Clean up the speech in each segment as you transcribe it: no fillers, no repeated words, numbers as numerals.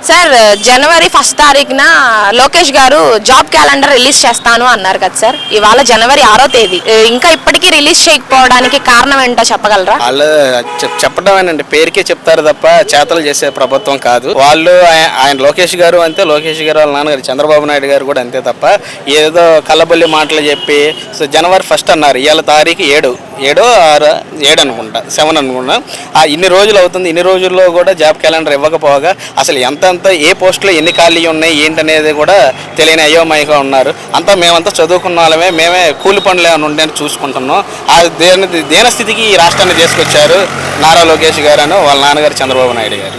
Sir జనవరి 1 తారీఖున లోకేష్ గారు job calendar release చేస్తాను అన్నారు కదా సార్. ఇవాళ జనవరి 6వ తేదీ, ఇంకా ఇప్పటికీ రిలీజ్ చేయకపోవడానికి కారణం ఏంటో చెప్పగలరా? వాళ్ళు చెప్పడమేనండి, పేరుకే చెప్తారు తప్ప చేతలు చేసే ప్రభుత్వం కాదు వాళ్ళు. ఆయన లోకేష్ గారు అంతే, లోకేష్ గారు వాళ్ళ నాన్నగారు చంద్రబాబు నాయుడు గారు కూడా అంతే తప్ప ఏదో కల్లబొల్లి మాటలు చెప్పి జనవరి 1 అన్నారు. ఇవాళ తారీఖు 7 అనుకుంటా, 7 అనుకుంటా. ఇన్ని రోజులు అవుతుంది, ఇన్ని రోజుల్లో కూడా జాబ్ క్యాలెండర్ ఇవ్వకపోగా అసలు ఎంతంత ఏ పోస్టులో ఎన్ని ఖాళీ ఉన్నాయి ఏంటనేది కూడా తెలియని అయోమయంగా ఉన్నారు. అంతా మేమంతా చదువుకున్న వాళ్ళమే, మేమే కూలి పనులు ఏమైనా ఉండేది చూసుకుంటున్నాం. దేని స్థితికి ఈ రాష్ట్రాన్ని తీసుకొచ్చారు నారా లోకేష్ గారు అని వాళ్ళ నాన్నగారు చంద్రబాబు నాయుడు గారు.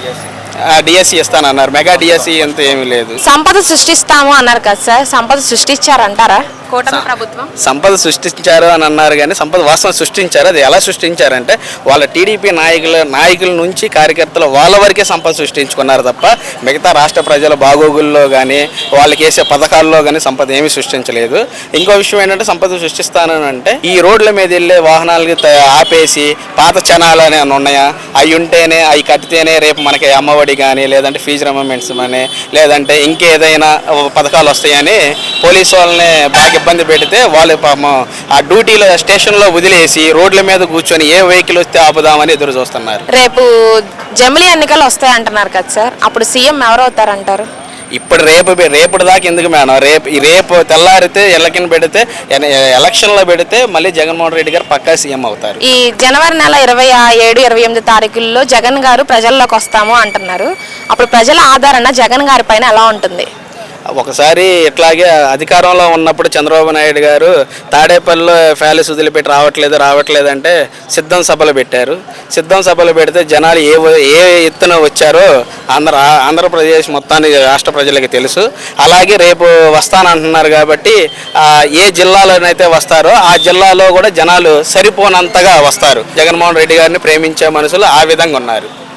డిఎస్సి ఇస్తానన్నారు, మెగా డిఎస్సి అంత ఏమీ లేదు. సంపద సృష్టిస్తాము అన్నారు కదా సార్, సంపద సృష్టించారంటారా కూటమి ప్రభుత్వం? సంపద సృష్టించారు అని అన్నారు కానీ సంపద వాస్తవం సృష్టించారు. అది ఎలా సృష్టించారంటే వాళ్ళ టీడీపీ నాయకుల నుంచి కార్యకర్తలు వాళ్ళ వరకే సంపద సృష్టించుకున్నారు తప్ప మిగతా రాష్ట్ర ప్రజల బాగోగుల్లో కానీ వాళ్ళకి వేసే పథకాల్లో కానీ సంపద ఏమీ సృష్టించలేదు. ఇంకో విషయం ఏంటంటే సంపద సృష్టిస్తానని అంటే ఈ రోడ్ల మీద వెళ్ళే వాహనాలకి ఆపేసి పాత చనాలు అని ఉన్నాయా, అవి ఉంటేనే అవి కట్టితేనే రేపు మనకి అమ్మఒడి కానీ లేదంటే ఫీజు రిమెంబర్స్ అని లేదంటే ఇంకేదైనా పథకాలు వస్తాయని పోలీసు వాళ్ళని బాగా ఇబ్బంది పెడితే వాళ్ళు పాపం ఆ డ్యూటీలో స్టేషన్లో వదిలేసి రోడ్ల మీద కూర్చొని ఏ వెహికల్ వస్తే ఆపుదామని ఎదురు చూస్తున్నారు. రేపు జమిలీ ఎన్నికలు వస్తాయంటున్నారు కదా సార్, అప్పుడు సీఎం ఎవరు అవుతారంటారు? ఇప్పుడు రేపటి దాకా ఎందుకు మేడం, రేపు తెల్లారితే ఎలక్షన్ పెడితే ఎలక్షన్లో పెడితే మళ్ళీ జగన్మోహన్ రెడ్డి గారు పక్కా సీఎం అవుతారు. ఈ జనవరి నెల 27, 28 తారీఖుల్లో జగన్ గారు ప్రజల్లోకి వస్తాము అంటున్నారు. అప్పుడు ప్రజల ఆదరణ జగన్ గారి పైన ఎలా ఉంటుంది? ఒకసారి ఇట్లాగే అధికారంలో ఉన్నప్పుడు చంద్రబాబు నాయుడు గారు తాడేపల్లిలో ప్యాలెస్ వదిలిపెట్టి రావట్లేదు అంటే సిద్ధం సభలు పెట్టారు. సిద్ధం సభలు పెడితే జనాలు ఏ ఎత్తున వచ్చారో ఆంధ్రప్రదేశ్ మొత్తానికి రాష్ట్ర ప్రజలకి తెలుసు. అలాగే రేపు వస్తానంటున్నారు కాబట్టి ఏ జిల్లాలోనైతే వస్తారో ఆ జిల్లాలో కూడా జనాలు సరిపోనంతగా వస్తారు. జగన్మోహన్ రెడ్డి గారిని ప్రేమించే మనుషులు ఆ విధంగా ఉన్నారు.